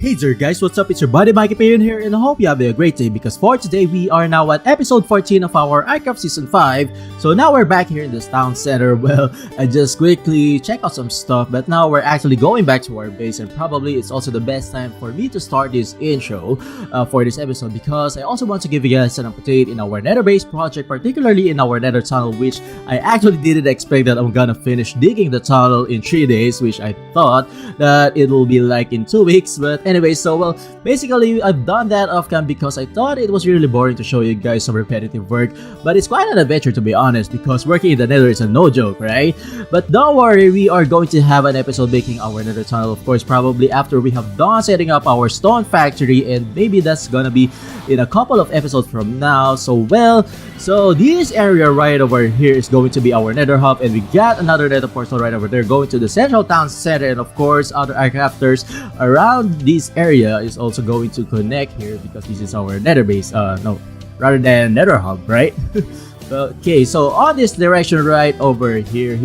Hey there guys, what's up? It's your buddy Mikey Perion here, and I hope you have a great day because for today we are now at episode 14 of our iCraft Season 5. So now we're back here in this town center. Well, I just quickly check out some stuff, but now we're actually going back to our base, and probably it's also the best time for me to start this intro for this episode because I also want to give you guys an update in our nether base project, particularly in our nether tunnel, which I actually didn't expect that I'm gonna finish digging the tunnel in 3 days, which I thought that it will be like in 2 weeks, but anyway, so well, basically I've done that off cam because I thought it was really boring to show you guys some repetitive work, but it's quite an adventure to be honest because working in the nether is a no joke, right? But don't worry, we are going to have an episode making our nether tunnel, of course, probably after we have done setting up our stone factory, and maybe that's gonna be in a couple of episodes from now. So this area right over here is going to be our nether hub, and we got another nether portal right over there going to the central town center, and of course other iCrafters around this area is also going to connect here because this is our nether base, rather than nether hub, right? Okay, so on this direction right over here,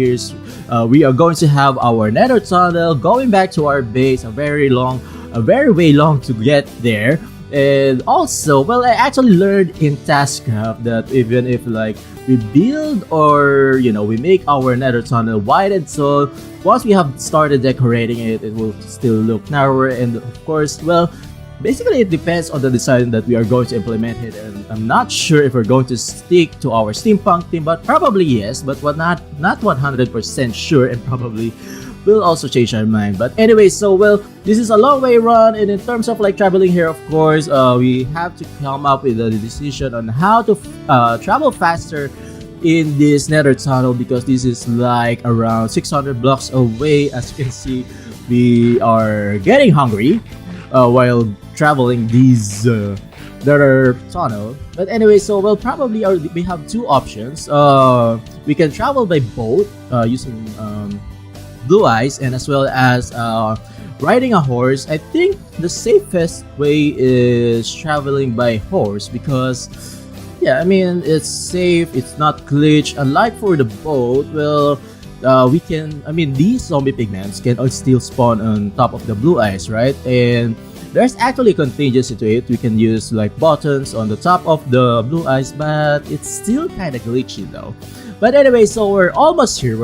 we are going to have our nether tunnel going back to our base, a very way long to get there. And also, well, I actually learned in Taskcraft that even if like we build or we make our nether tunnel widened, so once we have started decorating it, it will still look narrower. And of course, well, basically it depends on the design that we are going to implement it, and I'm not sure if we're going to stick to our steampunk theme, but probably yes, but we're not 100% sure, and probably we'll also change our mind. But anyway, so well, this is a long way run, and in terms of like traveling here, of course, we have to come up with a decision on how to travel faster in this nether tunnel because this is like around 600 blocks away. As you can see, we are getting hungry while traveling these nether tunnel. But anyway, so well, probably we have two options. We can travel by boat using blue ice, and as well as riding a horse. I think the safest way is traveling by horse because yeah, I mean, it's safe, it's not glitch. Unlike for the boat, well, these zombie pigments can still spawn on top of the blue ice, right? And there's actually contingency to it. We can use like buttons on the top of the blue ice, but it's still kind of glitchy though. But anyway, so we're almost here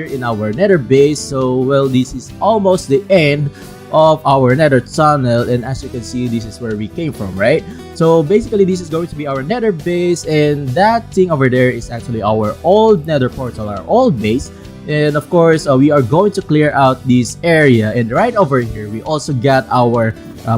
in our nether base. So well, this is almost the end of our nether tunnel, and as you can see, this is where we came from, right? So basically this is going to be our nether base, and that thing over there is actually our old nether portal, our old base. And of course, we are going to clear out this area, and right over here we also got our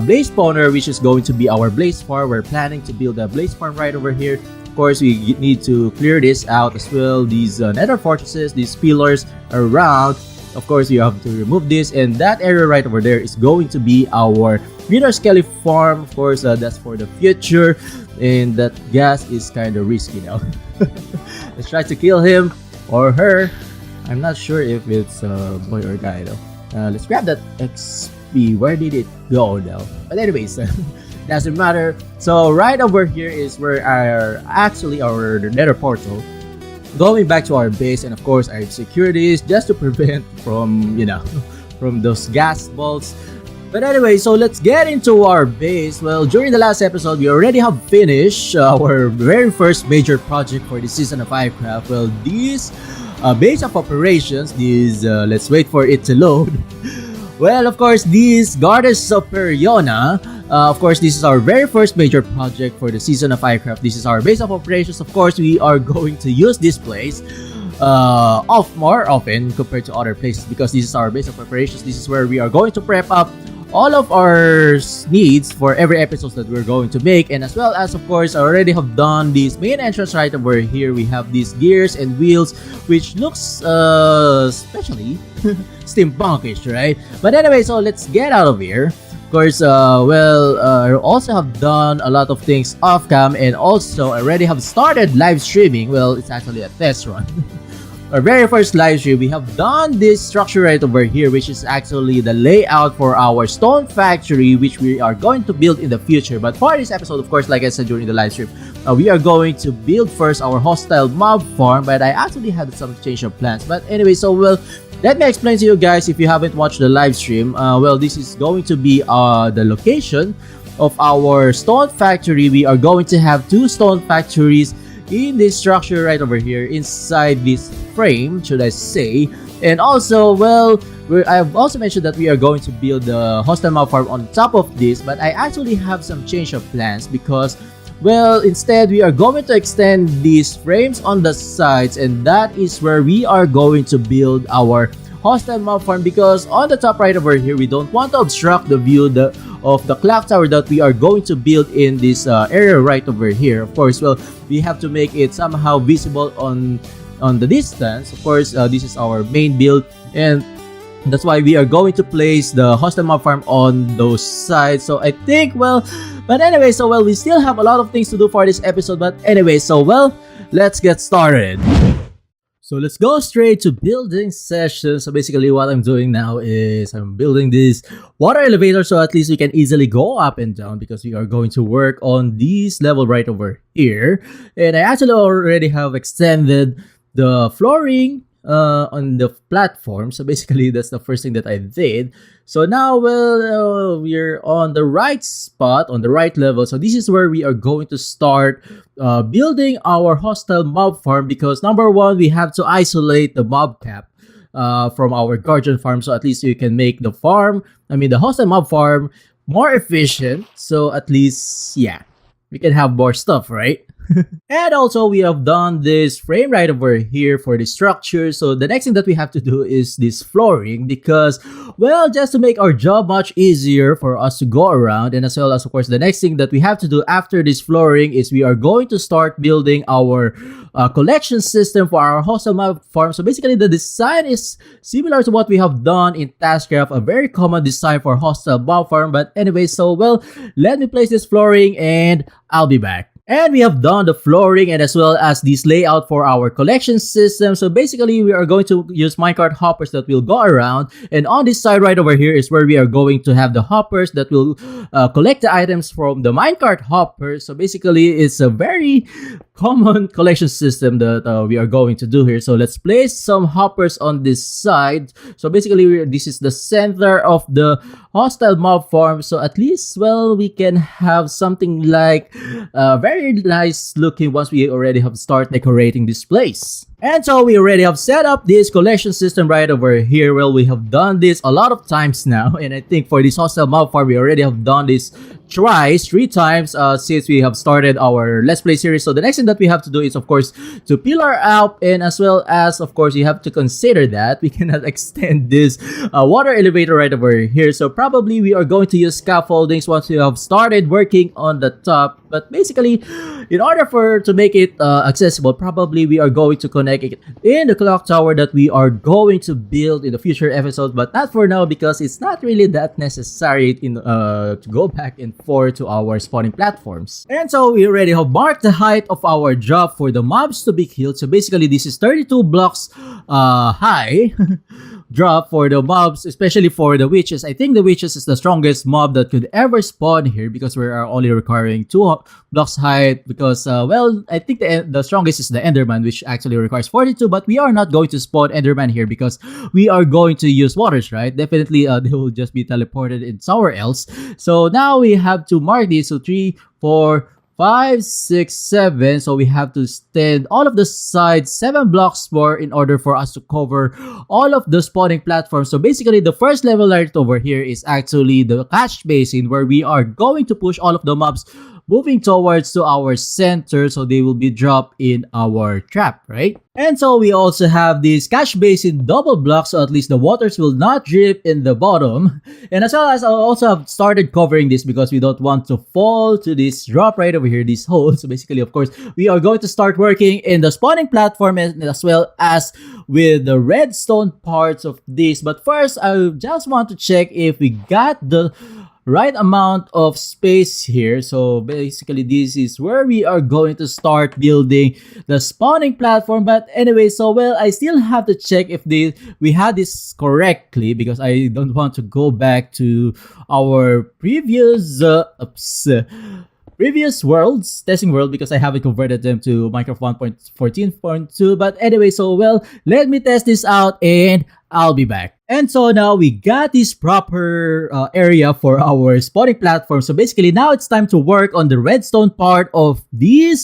blaze spawner, which is going to be our blaze farm. We're planning to build a blaze farm right over here. Of course, we need to clear this out as well, these nether fortresses, these pillars around. Of course, you have to remove this, and that area right over there is going to be our Wither Skelly farm. Of course, that's for the future, and that gas is kind of risky now. Let's try to kill him or her. I'm not sure if it's a boy or a guy though. Let's grab that XP. Where did it go now? But anyways, doesn't matter. So right over here is where our nether portal going back to our base, and of course I secure this just to prevent from from those gas bolts. But anyway, so let's get into our base. Well, during the last episode, we already have finished our very first major project for the season of iCraft. Well, this base of operations, this let's wait for it to load. Well, of course, these gardens of Periona. Of course, this is our very first major project for the season of iCraft. This is our base of operations. Of course, we are going to use this place more often compared to other places because this is our base of operations. This is where we are going to prep up all of our needs for every episode that we're going to make, and as well as, of course, I already have done this main entrance right over here. We have these gears and wheels, which looks especially steampunkish, right? But anyway, so let's get out of here. Of course, I also have done a lot of things off cam, and also I already have started live streaming. Well, it's actually a test run. our very first live stream, we have done this structure right over here, which is actually the layout for our stone factory, which we are going to build in the future. But for this episode, of course, like I said during the live stream, we are going to build first our hostile mob farm, but I actually had some change of plans. But anyway, so well, let me explain to you guys if you haven't watched the live stream. Well, this is going to be the location of our stone factory. We are going to have 2 stone factories in this structure right over here inside this frame, should I say. And also, well, I've also mentioned that we are going to build the hostile mob farm on top of this, but I actually have some change of plans because, well, instead we are going to extend these frames on the sides, and that is where we are going to build our hostile mob farm, because on the top right over here we don't want to obstruct the view of the clock tower that we are going to build in this area right over here. Of course, well, we have to make it somehow visible on the distance. Of course, this is our main build, and that's why we are going to place the hostile mob farm on those sides. So I think, well, but anyway, so well, we still have a lot of things to do for this episode, but anyway, so well, let's get started. So let's go straight to building session. So basically what I'm doing now is I'm building this water elevator, so at least we can easily go up and down, because we are going to work on this level right over here. And I actually already have extended the flooring on the platform. So basically that's the first thing that I did. So now, well, we're on the right spot, on the right level. So this is where we are going to start building our hostile mob farm, because number one, we have to isolate the mob cap from our guardian farm, so at least you can make the farm, the hostile mob farm, more efficient. So at least, yeah, we can have more stuff, right? And also, we have done this frame right over here for the structure. So the next thing that we have to do is this flooring, because, well, just to make our job much easier for us to go around. And as well as, of course, the next thing that we have to do after this flooring is we are going to start building our collection system for our hostile mob farm. So basically, the design is similar to what we have done in Taskcraft, a very common design for hostile mob farm. But anyway, so, well, let me place this flooring and I'll be back. And we have done the flooring and as well as this layout for our collection system. So basically, we are going to use minecart hoppers that will go around. And on this side right over here is where we are going to have the hoppers that will collect the items from the minecart hoppers. So basically, it's a very common collection system that we are going to do here. So let's place some hoppers on this side. So basically, this is the center of the hostile mob farm. So at least, well, we can have something like very nice looking once we already have start decorating this place. And so we already have set up this collection system right over here. Well, we have done this a lot of times now, and I think for this hostile mob farm we already have done this three times since we have started our Let's Play series. So the next thing that we have to do is, of course, to pillar out, and as well as, of course, you have to consider that we cannot extend this water elevator right over here. So probably we are going to use scaffoldings once we have started working on the top. But basically, in order to make it accessible, probably we are going to connect it in the clock tower that we are going to build in the future episodes, but not for now because it's not really that necessary to go back and forth to our spawning platforms. And so we already have marked the height of our drop for the mobs to be killed. So basically, this is 32 blocks high drop for the mobs, especially for the witches. I think the witches is the strongest mob that could ever spawn here, because we are only requiring 2 blocks height, because well, I think the strongest is the enderman, which actually requires 42, but we are not going to spawn enderman here because we are going to use waters, right? Definitely they will just be teleported in somewhere else. So now we have to mark these. So 3, 4, 5, 6, 7. So we have to extend all of the sides 7 blocks more in order for us to cover all of the spawning platforms. So basically, the first level right over here is actually the catch basin, where we are going to push all of the mobs moving towards to our center, so they will be dropped in our trap, right? And so we also have this catch basin double block, so at least the waters will not drip in the bottom. And as well as I also have started covering this because we don't want to fall to this drop right over here, this hole. So basically, of course, we are going to start working in the spawning platform and as well as with the redstone parts of this. But first, I just want to check if we got the right amount of space here. So basically this is where we are going to start building the spawning platform. But anyway, so well, I still have to check if we had this correctly, because I don't want to go back to our previous previous worlds, testing world, because I haven't converted them to Minecraft 1.14.2. But anyway, so well, let me test this out and I'll be back. And so now we got this proper area for our spawning platform. So basically now it's time to work on the redstone part of this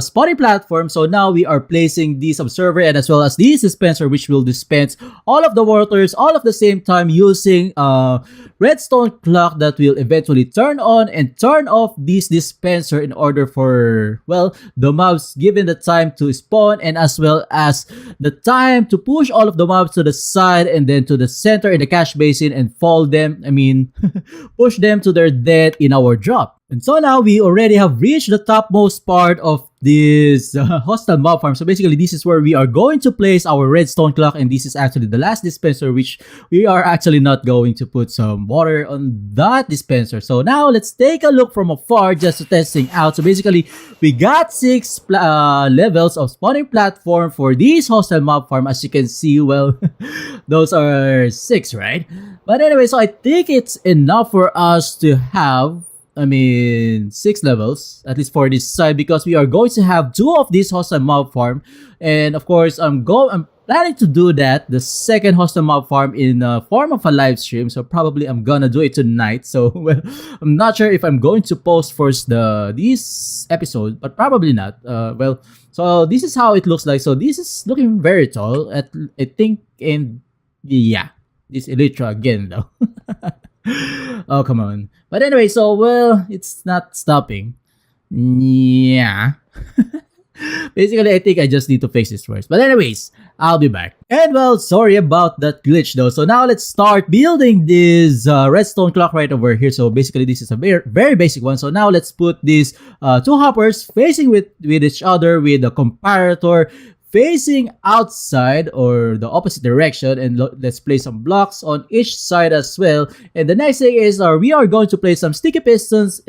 spawning platform. So now we are placing this observer and as well as this dispenser, which will dispense all of the waters all at the same time using redstone clock that will eventually turn on and turn off this dispenser in order for, well, the mobs given the time to spawn and as well as the time to push all of the mobs to the side and then to the center in the cache basin and fall them, push them to their death in our drop. And so now we already have reached the topmost part of this hostile mob farm. So basically this is where we are going to place our redstone clock, and this is actually the last dispenser, which we are actually not going to put some water on that dispenser. So now let's take a look from afar just to testing out. So basically we got 6 levels of spawning platform for this hostile mob farm. As you can see, well, those are 6, right? But anyway, so I think it's enough for us to have 6 levels, at least for this side, because we are going to have 2 of these hostile mob farm. And of course, I'm planning to do that, the second hostile mob farm, in form of a live stream. So probably I'm gonna do it tonight. So well, I'm not sure if I'm going to post first this episode, but probably not. Well, so this is how it looks like. So this is looking very tall, I think, and yeah, this Elytra again though. Oh, come on. But anyway, so well, it's not stopping. Yeah. Basically, I think I just need to fix this first. But anyways, I'll be back. And well, sorry about that glitch though. So now let's start building this redstone clock right over here. So basically, this is a very basic one. So now let's put these 2 hoppers facing with each other with a comparator facing outside or the opposite direction, and let's place some blocks on each side as well. And the next thing is we are going to place some sticky pistons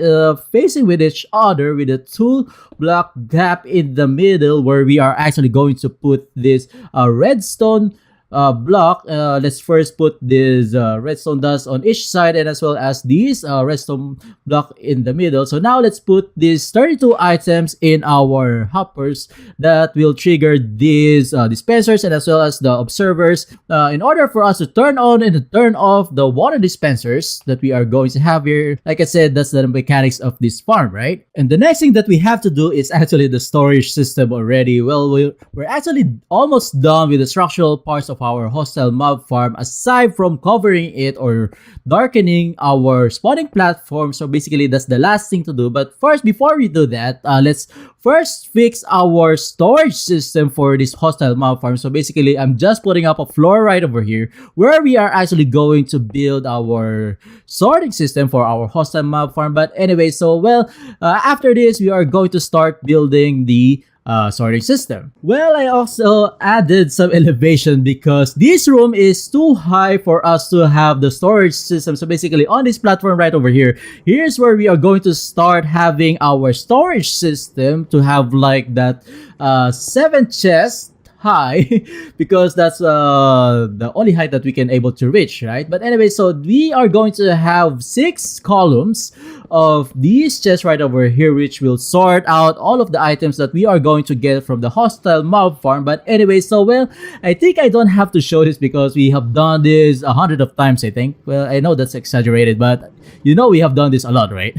facing with each other with a 2-block gap in the middle, where we are actually going to put this redstone block. Let's first put this redstone dust on each side and as well as these redstone block in the middle. So now let's put these 32 items in our hoppers that will trigger these dispensers and as well as the observers in order for us to turn on and to turn off the water dispensers that we are going to have here. Like I said, that's the mechanics of this farm, right? And the next thing that we have to do is actually the storage system already. Well, we're actually almost done with the structural parts of our hostile mob farm, aside from covering it or darkening our spawning platform. So basically that's the last thing to do. But first, before we do that, let's first fix our storage system for this hostile mob farm. So basically I'm just putting up a floor right over here where we are actually going to build our sorting system for our hostile mob farm. But anyway, so well, after this we are going to start building the sorting system. Well, I also added some elevation because this room is too high for us to have the storage system. So basically on this platform right over here, here's where we are going to start having our storage system to have like that 7 chests high because that's the only height that we can able to reach, right? But anyway, so we are going to have 6 columns of these chests right over here, which will sort out all of the items that we are going to get from the hostile mob farm. But anyway, so well, I think I don't have to show this because we have done this 100 of times, I think. Well, I know that's exaggerated, but you know we have done this a lot, right?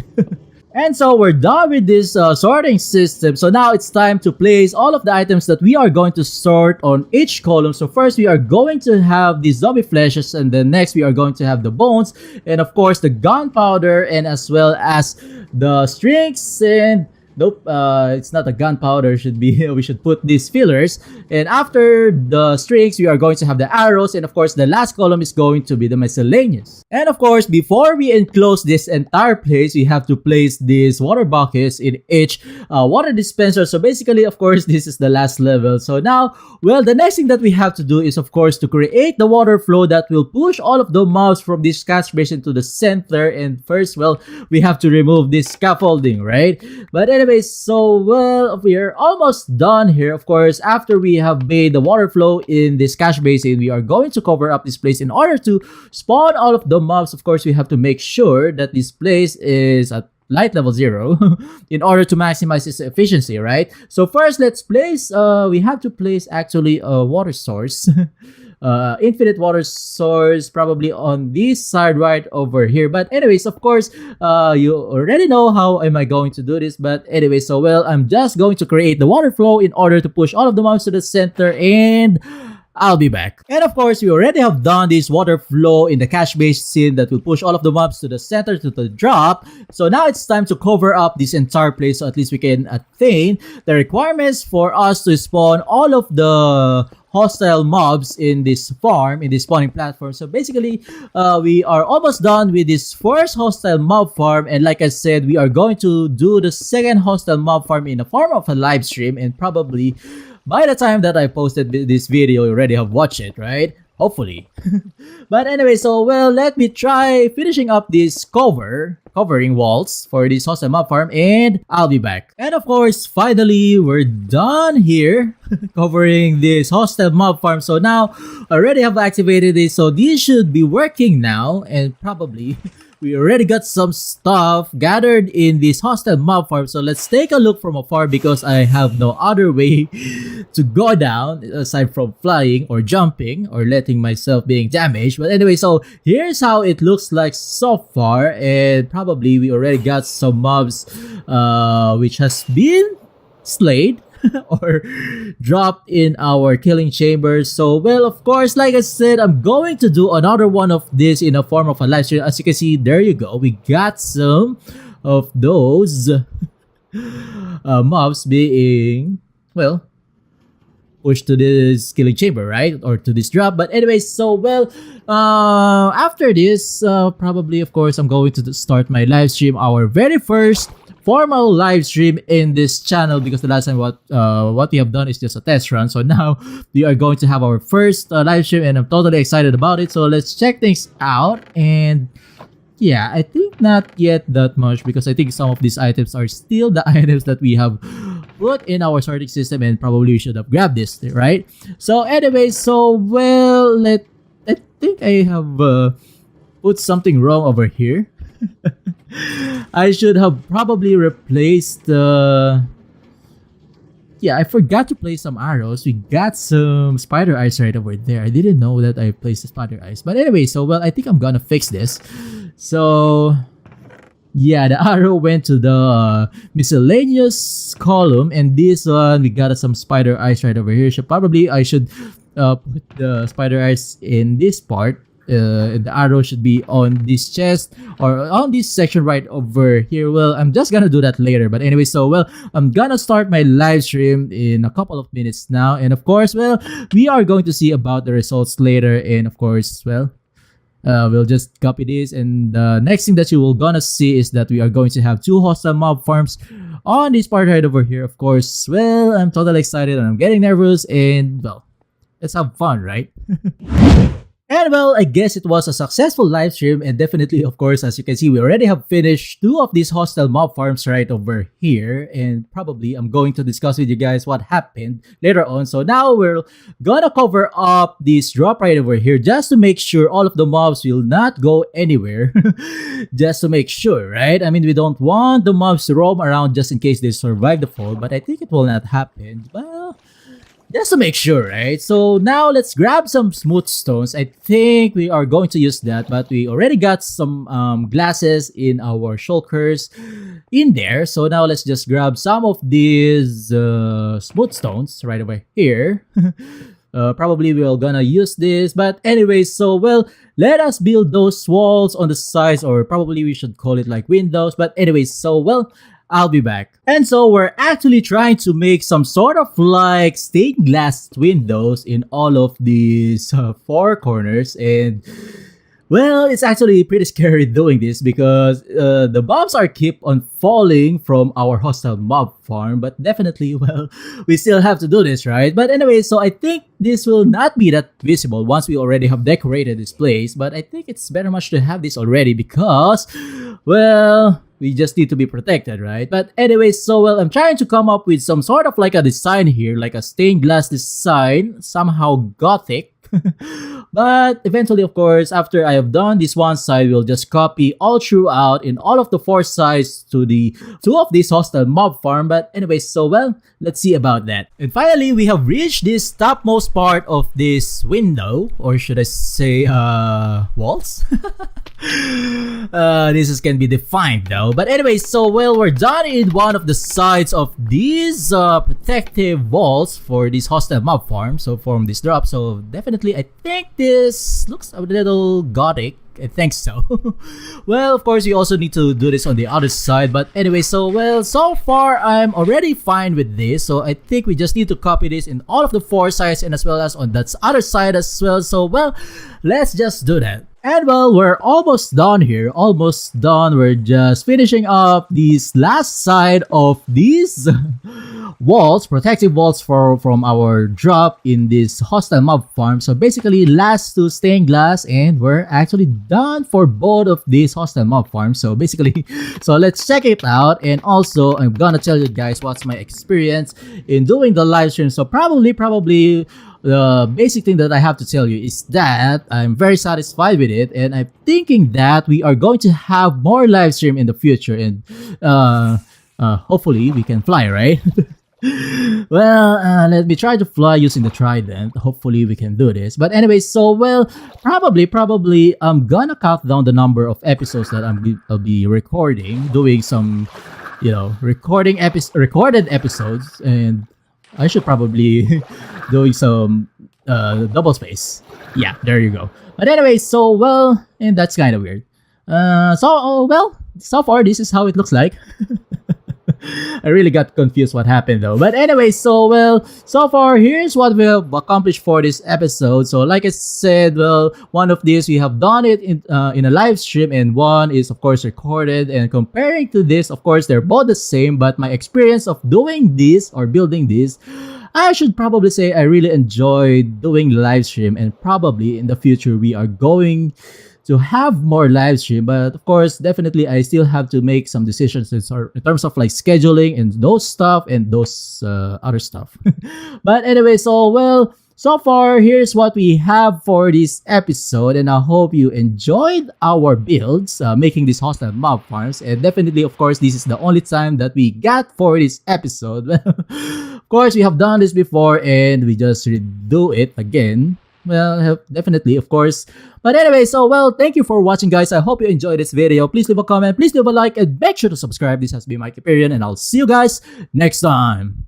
And so we're done with this sorting system. So now it's time to place all of the items that we are going to sort on each column. So first we are going to have the zombie fleshes, and then next we are going to have the bones, and of course the gunpowder, and as well as the strings and Nope, it's not a gunpowder. Should be we should put these fillers, and after the strings, we are going to have the arrows, and of course, the last column is going to be the miscellaneous. And of course, before we enclose this entire place, we have to place these water buckets in each water dispenser. So basically, of course, this is the last level. So now, well, the next thing that we have to do is, of course, to create the water flow that will push all of the mobs from this catch basin to the center. And first, well, we have to remove this scaffolding, right? But anyways, so well, we are almost done here. Of course, after we have made the water flow in this cache basin, we are going to cover up this place in order to spawn all of the mobs. Of course, we have to make sure that this place is at light level 0 in order to maximize its efficiency, right? So first, let's place, we have to place actually a water source. Infinite water source probably on this side right over here. But anyways, of course, you already know how am I going to do this. But anyway, so well, I'm just going to create the water flow in order to push all of the mobs to the center, and I'll be back. And of course, we already have done this water flow in the cache basin that will push all of the mobs to the center to the drop. So now it's time to cover up this entire place so at least we can attain the requirements for us to spawn all of the hostile mobs in this farm, in this spawning platform. So basically, we are almost done with this first hostile mob farm, and like I said, we are going to do the second hostile mob farm in the form of a live stream, and probably by the time that I posted this video, you already have watched it, right? Hopefully. But anyway, so well, let me try finishing up this covering walls for this hostile mob farm, and I'll be back. And of course, finally, we're done here covering this hostile mob farm. So now, I already have activated this, so this should be working now, and probably we already got some stuff gathered in this hostile mob farm. So let's take a look from afar because I have no other way to go down aside from flying or jumping or letting myself being damaged. But anyway, so here's how it looks like so far, and probably we already got some mobs which has been slayed or dropped in our killing chambers. So well, of course, like I said, I'm going to do another one of this in a form of a live stream. As you can see, there you go, we got some of those mobs being, well, pushed to this killing chamber, right? Or to this drop. But anyway, so well, after this, probably, of course, I'm going to start my live stream, our very first formal live stream in this channel, because the last time what we have done is just a test run. So now we are going to have our first live stream, and I'm totally excited about it. So let's check things out. And yeah, I think not yet that much, because I think some of these items are still the items that we have put in our sorting system, and probably we should have grabbed this, right? So anyway, so well, I think I have put something wrong over here. I should have probably replaced the... Yeah, I forgot to place some arrows. We got some spider eyes right over there. I didn't know that I placed the spider eyes. But anyway, so well, I think I'm gonna fix this. So yeah, the arrow went to the miscellaneous column, and this one we got some spider eyes right over here. So probably I should put the spider eyes in this part. The arrow should be on this chest or on this section right over here. Well, I'm just gonna do that later. But anyway, so well, I'm gonna start my live stream in a couple of minutes now, and of course, well, we are going to see about the results later. And of course, well, we'll just copy this, and the next thing that you will gonna see is that we are going to have 2 hostile mob farms on this part right over here. Of course, well, I'm totally excited and I'm getting nervous, and well, let's have fun, right? And well, I guess it was a successful live stream, and definitely, of course, as you can see, we already have finished 2 of these hostile mob farms right over here, and probably I'm going to discuss with you guys what happened later on. So now we're gonna cover up this drop right over here just to make sure all of the mobs will not go anywhere. Just to make sure, right? I mean, we don't want the mobs to roam around just in case they survive the fall, but I think it will not happen. Well, just to make sure, right? So now let's grab some smooth stones. I think we are going to use that, but we already got some glasses in our shulkers in there. So now let's just grab some of these smooth stones right over here. Probably we're gonna use this, but anyway, so well, let us build those walls on the sides, or probably we should call it like windows. But anyway, so well, I'll be back. And so we're actually trying to make some sort of like stained glass windows in all of these four corners, and well, it's actually pretty scary doing this because the bombs are keep on falling from our hostile mob farm, but definitely, well, we still have to do this, right? But anyway, so I think this will not be that visible once we already have decorated this place, but I think it's better much to have this already because, well, we just need to be protected, right? But anyway, so well, I'm trying to come up with some sort of like a design here, like a stained glass design, somehow gothic. But eventually, of course, after I have done this one side, we'll just copy all throughout in all of the four sides to the two of these hostile mob farm. But anyway, so well, let's see about that. And finally, we have reached this topmost part of this window, or should I say, walls? Can be defined though. But anyway, so well, we're done in one of the sides of these protective walls for this hostile mob farm. So from this drop, so definitely I think this looks a little gothic. I think so. Well, of course, you also need to do this on the other side. But anyway, so well, so far I'm already fine with this. So I think we just need to copy this in all of the four sides and as well as on that other side as well. So well, let's just do that. And well, we're almost done here. Almost done. We're just finishing up this last side of these walls, protective walls from our drop in this hostile mob farm. So basically, last two stained glass, and we're actually done for both of these hostile mob farms. So basically, so let's check it out. And also, I'm gonna tell you guys what's my experience in doing the live stream. So probably. The basic thing that I have to tell you is that I'm very satisfied with it, and I'm thinking that we are going to have more live stream in the future, and hopefully we can fly, right? Well, let me try to fly using the trident. Hopefully we can do this. But anyway, so well, probably I'm gonna count down the number of episodes that I'll be recording, doing some, recorded episodes, and I should probably doing some double space. Yeah, there you go. But anyway, so well, and that's kind of weird. So far this is how it looks like. I really got confused what happened though. But anyway, so well, so far here's what we have accomplished for this episode. So like I said, well, one of these we have done it in a live stream, and one is of course recorded. And comparing to this, of course, they're both the same, but my experience of doing this or building this, I should probably say I really enjoyed doing live stream, and probably in the future we are going to have more live stream. But of course, definitely I still have to make some decisions in terms of like scheduling and those stuff and those other stuff. But anyway, so well, so far here's what we have for this episode, and I hope you enjoyed our builds making these hostile mob farms. And definitely, of course, this is the only time that we got for this episode. Of course, we have done this before and we just redo it again. Well, definitely, of course. But anyway, so well, thank you for watching, guys. I hope you enjoyed this video. Please leave a comment, please leave a like, and make sure to subscribe. This has been mikeyperion, and I'll see you guys next time.